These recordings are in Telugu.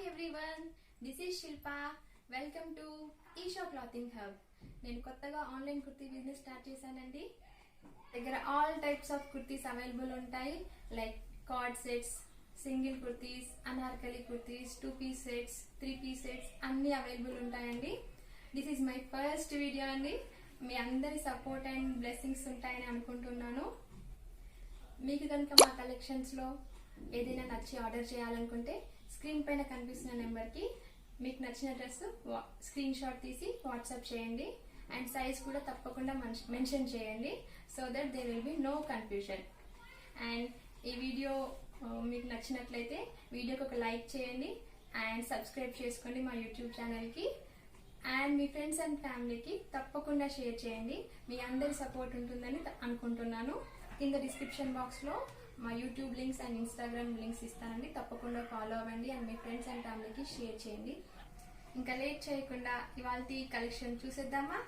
everyone, this is Shilpa. Welcome to Isha Clothing Hub. నేను కొత్తగా ఆన్లైన్ కుర్తీ బిజినెస్ స్టార్ట్ చేశానండి. దగ్గర all types of kurtis available ఉంటాయి. Like co-ord sets, single kurtis, Anarkali kurtis, 2-piece sets, 3-piece sets అన్ని అవైలబుల్ ఉంటాయండి. This is my first video అండి. మీ అందరి సపోర్ట్ అండ్ బ్లెస్సింగ్స్ ఉంటాయని అనుకుంటున్నాను. మీకు కనుక మా కలెక్షన్స్లో ఏదైనా నచ్చి ఆర్డర్ చేయాలనుకుంటే స్క్రీన్ పైన కనిపిస్తున్న నెంబర్కి మీకు నచ్చిన డ్రెస్ స్క్రీన్ షాట్ తీసి వాట్సాప్ చేయండి. అండ్ సైజ్ కూడా తప్పకుండా మెన్షన్ చేయండి. So that there will be no confusion. And ఈ వీడియో మీకు నచ్చినట్లయితే వీడియోకి ఒక లైక్ చేయండి అండ్ సబ్స్క్రైబ్ చేసుకోండి మా యూట్యూబ్ ఛానల్కి. అండ్ మీ ఫ్రెండ్స్ అండ్ ఫ్యామిలీకి తప్పకుండా షేర్ చేయండి. మీ అందరి సపోర్ట్ ఉంటుందని అనుకుంటున్నాను. కింద డిస్క్రిప్షన్ బాక్స్లో మా YouTube links and Instagram links ఇస్తానండి. తప్పకుండా ఫాలో అవ్వండి అండ్ మీ ఫ్రెండ్స్ అండ్ ఫ్యామిలీకి షేర్ చేయండి. ఇంకా లేట్ చేయకుండా ఇవాల్టి కలెక్షన్ చూసేద్దామా.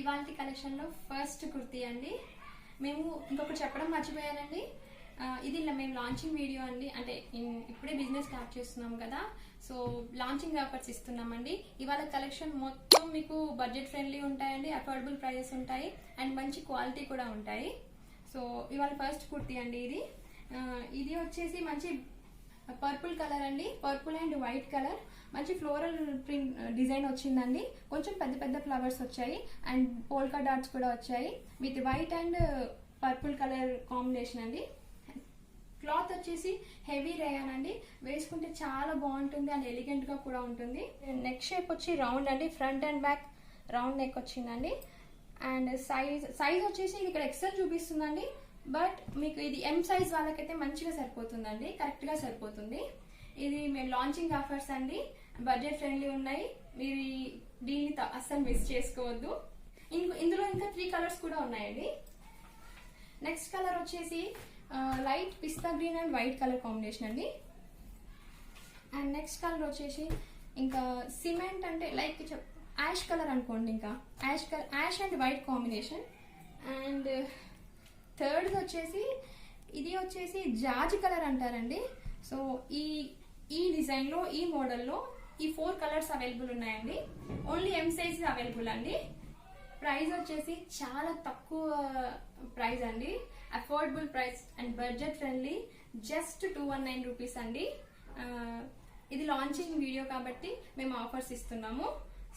ఇవాల్టి కలెక్షన్లో ఫస్ట్ కుర్తీ అండి. మేము ఇంకొకటి చెప్పడం మర్చిపోయానండి. ఇది మేము లాంచింగ్ వీడియో అండి. అంటే ఇప్పుడే బిజినెస్ స్టార్ట్ చేస్తున్నాం కదా, సో లాంచింగ్ ఆఫర్స్ ఇస్తున్నామండి. ఇవాళ కలెక్షన్ మొత్తం మీకు బడ్జెట్ ఫ్రెండ్లీ ఉంటాయండి, అఫోర్డబుల్ ప్రైజెస్ ఉంటాయి అండ్ మంచి క్వాలిటీ కూడా ఉంటాయి. సో ఇవాళ ఫస్ట్ కుర్తీ అండి. ఇది వచ్చేసి మంచి పర్పుల్ కలర్ అండి. పర్పుల్ అండ్ వైట్ కలర్, మంచి ఫ్లోరల్ ప్రింట్ డిజైన్ వచ్చిందండి. కొంచెం పెద్ద పెద్ద ఫ్లవర్స్ వచ్చాయి అండ్ పోల్కా డాట్స్ కూడా వచ్చాయి with white and purple colour combination అండి. క్లాత్ వచ్చేసి హెవీ రేయాన్ అండి. వేసుకుంటే చాలా బాగుంటుంది అండ్ ఎలిగెంట్ గా కూడా ఉంటుంది. నెక్ షేప్ వచ్చి రౌండ్ అండి. Front and back round neck వచ్చిందండి. అండ్ సైజ్ వచ్చేసి ఇక్కడ ఎక్సెల్ చూపిస్తుందండి, బట్ మీకు ఇది ఎం సైజ్ వాళ్ళకైతే మంచిగా సరిపోతుందండి, కరెక్ట్ గా సరిపోతుంది. ఇది మేము లాంచింగ్ ఆఫర్స్ అండి, బడ్జెట్ ఫ్రెండ్లీ ఉన్నాయి. మీరు దీన్ని అస్సలు మిస్ చేసుకోవద్దు. ఇందులో ఇంకా 3 కలర్స్ కూడా ఉన్నాయండి. నెక్స్ట్ కలర్ వచ్చేసి light pista green and white colour combination అండి. అండ్ నెక్స్ట్ కలర్ వచ్చేసి ఇంకా సిమెంట్ అంటే లైక్ యాష్ కలర్ అనుకోండి. ఇంకా ash and white combination. And third వచ్చేసి ఇది వచ్చేసి జాజి కలర్ అంటారండి. సో ఈ డిజైన్లో ఈ మోడల్లో ఈ 4 కలర్స్ అవైలబుల్ ఉన్నాయండి. ఓన్లీ ఎం సైజ్ అవైలబుల్ అండి. ప్రైస్ వచ్చేసి చాలా తక్కువ ప్రైస్ అండి, affordable price and budget friendly. Just 219 rupees అండి. ఇది లాంచింగ్ వీడియో కాబట్టి మేము ఆఫర్స్ ఇస్తున్నాము.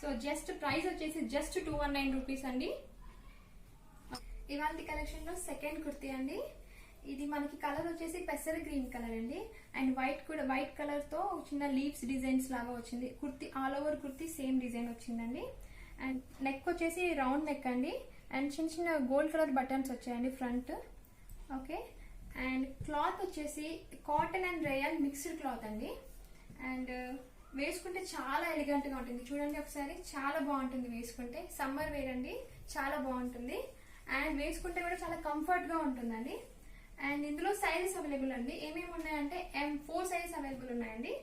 సో జస్ట్ ప్రైస్ వచ్చేసి జస్ట్ 219 రూపీస్ అండి. ఇవాళ కలెక్షన్ లో సెకండ్ కుర్తీ అండి. ఇది మనకి కలర్ వచ్చేసి పెసర గ్రీన్ కలర్ అండి. అండ్ వైట్ కలర్ తో చిన్న లీవ్స్ డిజైన్స్ లాగా వచ్చింది. Kurti all over kurti same design వచ్చిందండి. అండ్ నెక్ వచ్చేసి రౌండ్ నెక్ అండి. అండ్ చిన్న చిన్న గోల్డ్ కలర్ బటన్స్ వచ్చాయండి ఫ్రంట్. ఓకే. అండ్ క్లాత్ వచ్చేసి cotton and rayon mixed cloth అండి. అండ్ వేసుకుంటే చాలా ఎలిగెంట్ గా ఉంటుంది. చూడండి ఒకసారి, చాలా బాగుంటుంది వేసుకుంటే. సమ్మర్ వేర్ అండి, చాలా బాగుంటుంది. అండ్ వేసుకుంటే కూడా చాలా కంఫర్ట్ గా ఉంటుందండి. అండ్ ఇందులో సైజెస్ అవైలబుల్ అండి. ఏమేమి ఉన్నాయంటే 4 సైజెస్ అవైలబుల్ ఉన్నాయండి.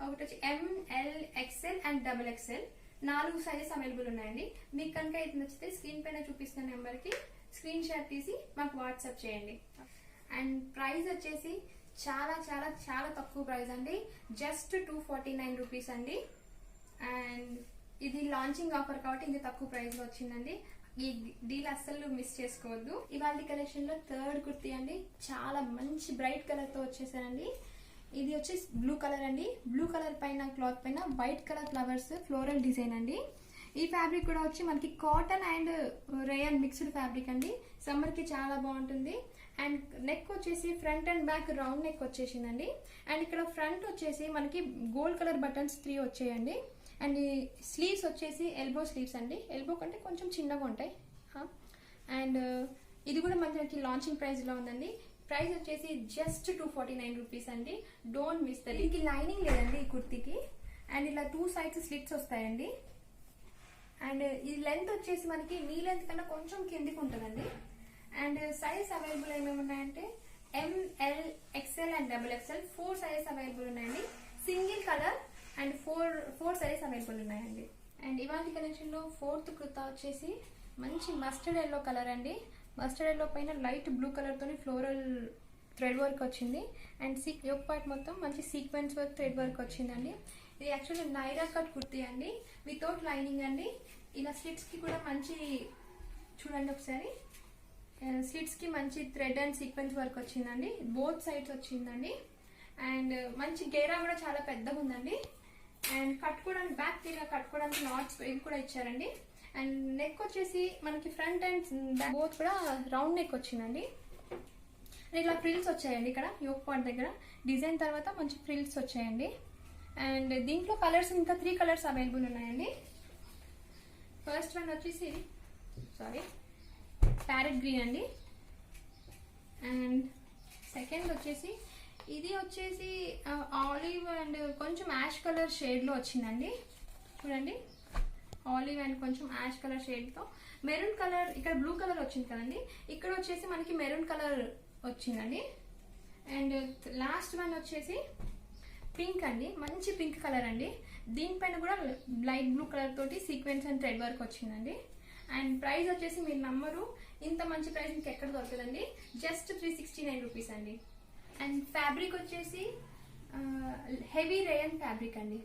ఒకటి వచ్చి ML, XL and XXL 4 sizes available ఉన్నాయండి. మీకు కనుక ఇది నచ్చితే స్క్రీన్ పైన చూపిస్తున్న నెంబర్ కి స్క్రీన్ షాట్ తీసి మాకు వాట్సాప్ చేయండి. అండ్ ప్రైస్ వచ్చేసి చాలా చాలా చాలా తక్కువ ప్రైస్ అండి. జస్ట్ 249 రూపీస్ అండి. అండ్ ఇది లాంచింగ్ ఆఫర్ కాబట్టి ఇంత తక్కువ ప్రైస్ లో వచ్చిందండి. ఈ డీల్ అస్సలు మిస్ చేసుకోవద్దు. ఇవాళ కలెక్షన్ లో థర్డ్ కుర్తీ అండి. చాలా మంచి బ్రైట్ కలర్ తో వచ్చేసానండి. ఇది వచ్చి బ్లూ కలర్ అండి. బ్లూ కలర్ పైన క్లాత్ పైన white colour flowers floral design అండి. ఈ ఫ్యాబ్రిక్ కూడా వచ్చి మనకి cotton and rayon mixed fabric అండి. సమ్మర్ కి చాలా బాగుంటుంది. అండ్ నెక్ వచ్చేసి front and back round neck వచ్చేసిందండి. అండ్ ఇక్కడ ఫ్రంట్ వచ్చేసి మనకి గోల్డ్ కలర్ బటన్స్ 3 వచ్చాయండి. అండ్ ఈ స్లీవ్స్ వచ్చేసి ఎల్బో స్లీవ్స్ అండి. ఎల్బో కంటే కొంచెం చిన్నగా ఉంటాయి. అండ్ ఇది కూడా మనకి లాంచింగ్ ప్రైస్ లో ఉందండి. ప్రైస్ వచ్చేసి జస్ట్ 249 రూపీస్ అండి. Don't miss that. దీనికి లైనింగ్ లేదండి ఈ కుర్తీకి. అండ్ ఇలా 2 సైడ్స్ స్లిట్స్ వస్తాయండి. అండ్ ఈ లెంత్ వచ్చేసి మనకి నీ లెంత్ కన్నా కొంచెం కిందికి ఉంటుందండి. అండ్ సైజ్ అవైలబుల్ ఏమేమి ఉన్నాయంటే ML, XL and XXL 4 sizes available ఉన్నాయండి. Single colour and 4 sizes available ఉన్నాయండి. అండ్ ఇవాళ కలెక్షన్ లో 4th కుర్తా వచ్చేసి మంచి మస్టర్డ్ ఎల్లో కలర్ అండి. మస్టర్డ్ ఎల్లో పైన లైట్ బ్లూ కలర్ తోని ఫ్లోరల్ థ్రెడ్ వర్క్ వచ్చింది. అండ్ యోక్ పార్ట్ మొత్తం మంచి సీక్వెన్స్ వర్క్ థ్రెడ్ వర్క్ వచ్చిందండి. ఇది యాక్చువల్లీ నైరా కట్ కుర్తీ అండి, వితౌట్ లైనింగ్ అండి. ఇలా స్లిట్స్కి కూడా మంచి చూడండి ఒకసారి, స్లిట్స్కి మంచి థ్రెడ్ అండ్ సీక్వెన్స్ వర్క్ వచ్చిందండి, బోత్ సైడ్స్ వచ్చిందండి. అండ్ మంచి గేరా కూడా చాలా పెద్దగా ఉందండి. అండ్ కట్టుకోవడానికి బ్యాక్ తీరా కట్టుకోవడానికి నాట్స్ ఇవి కూడా ఇచ్చారండి. అండ్ నెక్ వచ్చేసి మనకి ఫ్రంట్ అండ్ బ్యాక్ బోత్ కూడా రౌండ్ నెక్ వచ్చిందండి. ఇలా ఫ్రిల్స్ వచ్చాయండి ఇక్కడ యోక్ పార్ట్ దగ్గర డిజైన్ తర్వాత మంచి ఫ్రిల్స్ వచ్చాయండి. అండ్ దీంట్లో కలర్స్ ఇంకా 3 కలర్స్ అవైలబుల్ ఉన్నాయండి. ఫస్ట్ వన్ వచ్చేసి ప్యారెట్ గ్రీన్ అండి. అండ్ సెకండ్ వచ్చేసి ఇది వచ్చేసి ఆలివ్ అండ్ కొంచెం యాష్ కలర్ షేడ్లో వచ్చిందండి. చూడండి, ఆలివ్ అండ్ కొంచెం యాష్ కలర్ షేడ్తో మెరూన్ కలర్, ఇక్కడ బ్లూ కలర్ వచ్చింది కదండి, ఇక్కడ వచ్చేసి మనకి మెరూన్ కలర్ వచ్చిందండి. అండ్ లాస్ట్ వన్ వచ్చేసి పింక్ అండి, మంచి పింక్ కలర్ అండి. దీనిపైన కూడా లైట్ బ్లూ కలర్ తోటి సీక్వెన్స్ అండ్ థ్రెడ్ వర్క్ వచ్చిందండి. అండ్ ప్రైస్ వచ్చేసి మీరు నమ్మరు, ఇంత మంచి ప్రైస్ మీకు ఎక్కడ దొరకదండి, జస్ట్ 369 రూపీస్ అండి. అండ్ ఫ్యాబ్రిక్ వచ్చేసి హెవీ రేయన్ ఫ్యాబ్రిక్ అండి,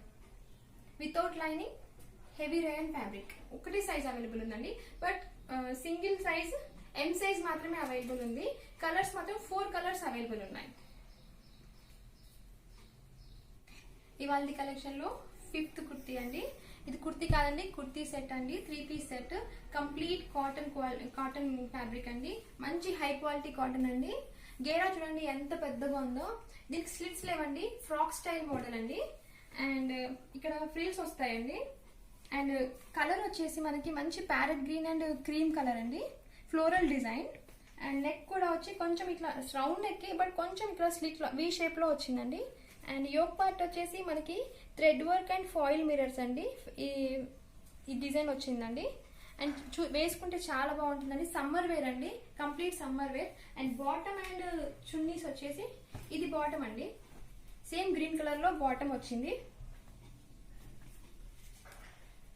without lining heavy rayon fabric. ఒకటి సైజ్ అవైలబుల్ ఉందండి, but single size M size మాత్రమే అవైలబుల్ ఉంది. కలర్స్ మాత్రం 4 కలర్స్ అవైలబుల్ ఉన్నాయి. ఇవాళ కలెక్షన్ లో 5th కుర్తీ అండి. ఇది కుర్తీ కాదండి, కుర్తీ సెట్ అండి, 3 piece set, complete cotton fabric అండి, మంచి హై క్వాలిటీ కాటన్ అండి. గేరా చూడండి ఎంత పెద్దగా ఉందో, దీనికి స్లిట్స్ లేవండి, ఫ్రాక్ స్టైల్ మోడల్ అండి. అండ్ ఇక్కడ ఫ్రిల్స్ వస్తాయండి. అండ్ కలర్ వచ్చేసి మనకి మంచి parrot green and cream colour అండి, ఫ్లోరల్ డిజైన్. అండ్ నెక్ కూడా వచ్చి కొంచెం ఇట్లా రౌండ్ నెక్, బట్ కొంచెం ఇక్కడ స్లిట్ వి షేప్ లో వచ్చిందండి. అండ్ యోక్ పార్ట్ వచ్చేసి మనకి thread work and foil mirrors అండి, ఈ డిజైన్ వచ్చిందండి. అండ్ వేసుకుంటే చాలా బాగుంటుందండి, సమ్మర్ వేర్ అండి, complete summer wear. And bottom and chunnis వచ్చేసి ఇది బాటమ్ అండి, సేమ్ గ్రీన్ కలర్ లో బాటమ్ వచ్చింది,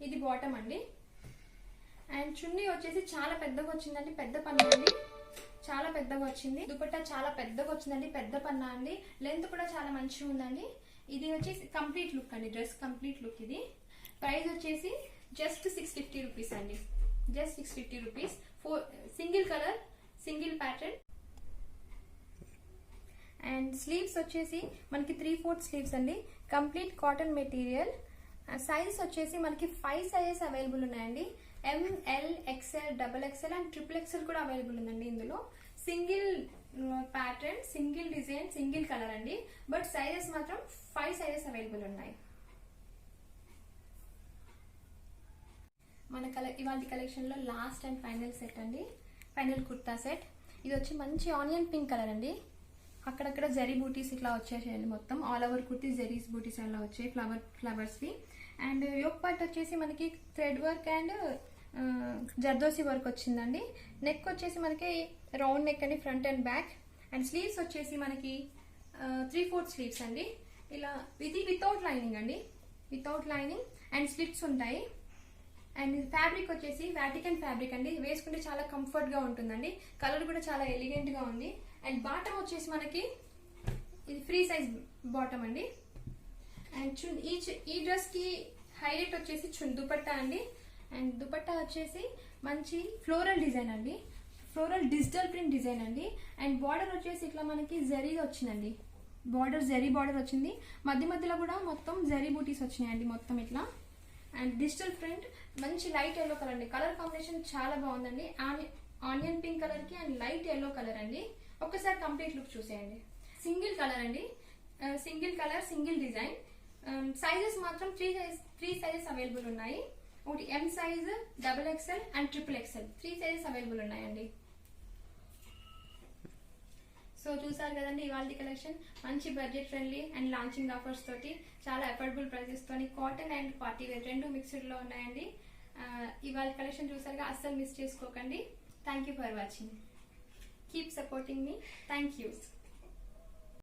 ఇది బాటమ్ అండి. అండ్ చున్నీ వచ్చేసి చాలా పెద్దగా వచ్చిందండి, పెద్ద పన్నా అండి, చాలా పెద్దగా వచ్చింది. దుపట్టా చాలా పెద్దగా వచ్చిందండి, పెద్ద పన్నా అండి. లెంత్ కూడా చాలా మంచిగా ఉందండి. ఇది వచ్చేసి కంప్లీట్ లుక్ అండి, డ్రెస్ కంప్లీట్ లుక్. ఇది ప్రైస్ వచ్చేసి జస్ట్ 650 రూపీస్ అండి, just 650 rupees. Single colour, single pattern. And sleeves వచ్చేసి మనకి 3/4 స్లీవ్స్ అండి, కంప్లీట్ కాటన్ మెటీరియల్. సైజెస్ వచ్చేసి మనకి 5 సైజెస్ అవైలబుల్ ఉన్నాయండి, ML, XL, XXL and XXL కూడా అవైలబుల్ ఉందండి. ఇందులో single pattern, single design, single colour అండి, బట్ సైజెస్ మాత్రం 5 సైజెస్ అవైలబుల్ ఉన్నాయి. మన ఇవాళ కలెక్షన్ లో లాస్ట్ అండ్ ఫైనల్ సెట్ అండి, ఫైనల్ కుర్తా సెట్. ఇది వచ్చి మంచి ఆనియన్ పింక్ కలర్ అండి, అక్కడక్కడ జరీ బూటీస్ ఇట్లా వచ్చేసాయండి, మొత్తం ఆల్ ఓవర్ కుర్తీ జరీస్ బూటీస్ అలా వచ్చాయి, ఫ్లవర్స్వి. అండ్ యోక్ పార్ట్ వచ్చేసి మనకి thread work and zardozi work వచ్చిందండి. నెక్ వచ్చేసి మనకి రౌండ్ నెక్ అండి, front and back. And sleeves వచ్చేసి మనకి 3/4 స్లీవ్స్ అండి, ఇలా. ఇది వితౌట్ లైనింగ్ అండి, వితౌట్ లైనింగ్. అండ్ స్లిట్స్ ఉంటాయి. అండ్ ఫ్యాబ్రిక్ వచ్చేసి వాటికన్ ఫ్యాబ్రిక్ అండి, వేసుకుంటే చాలా కంఫర్ట్ గా ఉంటుందండి, కలర్ కూడా చాలా ఎలిగెంట్ గా ఉంది. అండ్ బాటమ్ వచ్చేసి మనకి ఇది ఫ్రీ సైజ్ బాటమ్ అండి. అండ్ ఈ డ్రెస్ కి హైలైట్ వచ్చేసి దుపట్టా అండి. అండ్ దుపట్టా వచ్చేసి మంచి ఫ్లోరల్ డిజైన్ అండి, ఫ్లోరల్ డిజిటల్ ప్రింట్ డిజైన్ అండి. అండ్ బార్డర్ వచ్చేసి ఇట్లా మనకి జరీ వచ్చిందండి, జరీ బార్డర్ వచ్చింది, మధ్య మధ్యలో కూడా మొత్తం జరీ బూటీస్ వచ్చినాయండి, మొత్తం ఇట్లా. అండ్ డిజిటల్ ప్రింట్, మంచి లైట్ ఎల్లో కలర్ అండి, కలర్ కాంబినేషన్ చాలా బాగుందండి, ఆనియన్ పింక్ కలర్ కి అండ్ లైట్ ఎల్లో కలర్ అండి. ఒక్కసారి కంప్లీట్ లుక్ చూసేయండి. సింగిల్ కలర్ అండి, single colour, single design. Sizes మాత్రం 3 సైజెస్ అవైలబుల్ ఉన్నాయి. ఒకటి M size, XXL and XXL, 3 sizes available ఉన్నాయండి. సో చూసారు కదండి ఇవాళ కలెక్షన్, మంచి budget friendly and launching offers తోటి, చాలా అఫోర్డబుల్ ప్రైసెస్ తోని కాటన్ అండ్ పార్టీ వేర్ రెండు మిక్స్డ్ లో ఉన్నాయండి. ఇవాళ కలెక్షన్ చూసారుగా, అస్సలు మిస్ చేసుకోకండి. Thank you for watching, keep supporting me, thank you.